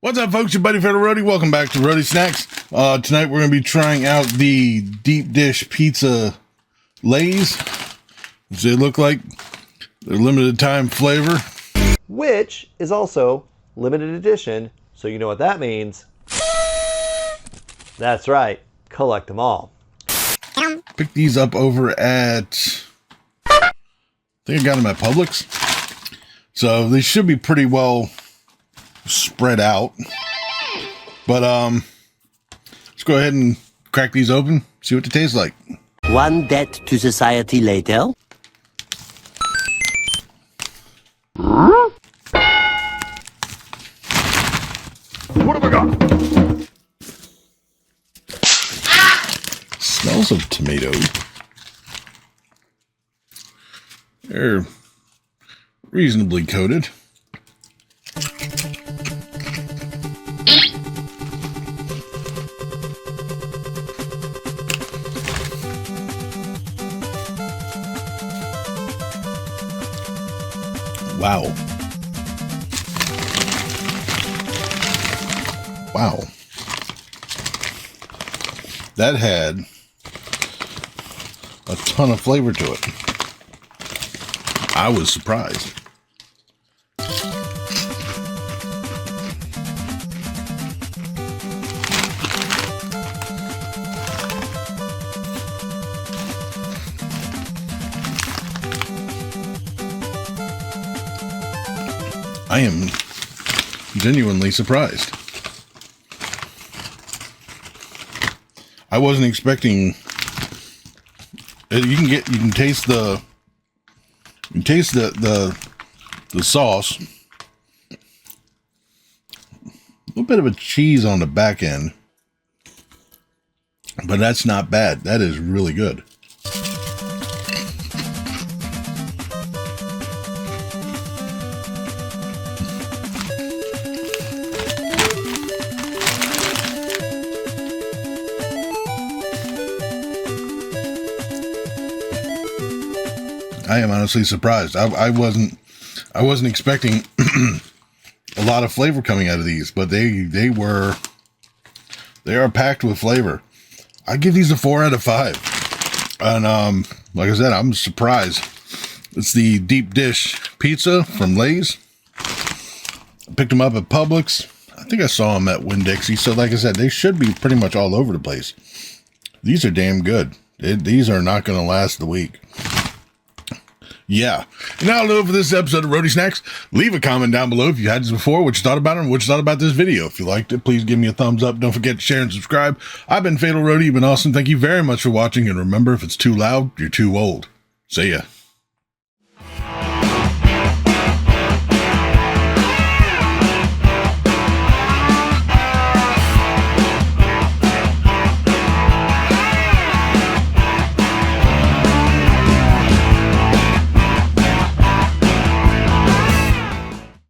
What's up, folks? Your buddy Fatalroadie. Welcome back to Roadie Snacks. Tonight we're going to be trying out the deep dish pizza Lays. As they look like, they're limited time flavor, which is also limited edition. So you know what that means. That's right. Collect them all. Picked these up over at, I think I got them at Publix. So they should be pretty well spread out, but let's go ahead and crack these open, see what they taste like. One debt to society later. What have I got? Smells of tomato. They're reasonably coated. Wow. Wow. That had a ton of flavor to it. I was surprised. I am genuinely surprised. I wasn't expecting. You can taste the sauce. A little bit of a cheese on the back end, but that's not bad. That is really good. I am honestly surprised. I wasn't expecting a lot of flavor coming out of these, but they are packed with flavor. I give these a 4 out of 5. And like I said, I'm surprised. It's the deep dish pizza from Lay's. I picked them up at Publix. I think I saw them at Winn-Dixie. So like I said, they should be pretty much all over the place. These are damn good. These are not going to last the week. Yeah. And that'll do it for this episode of Roadie Snacks. Leave a comment down below if you had this before, what you thought about it, and what you thought about this video. If you liked it, please give me a thumbs up. Don't forget to share and subscribe. I've been Fatalroadie. You've been awesome. Thank you very much for watching. And remember, if it's too loud, you're too old. See ya.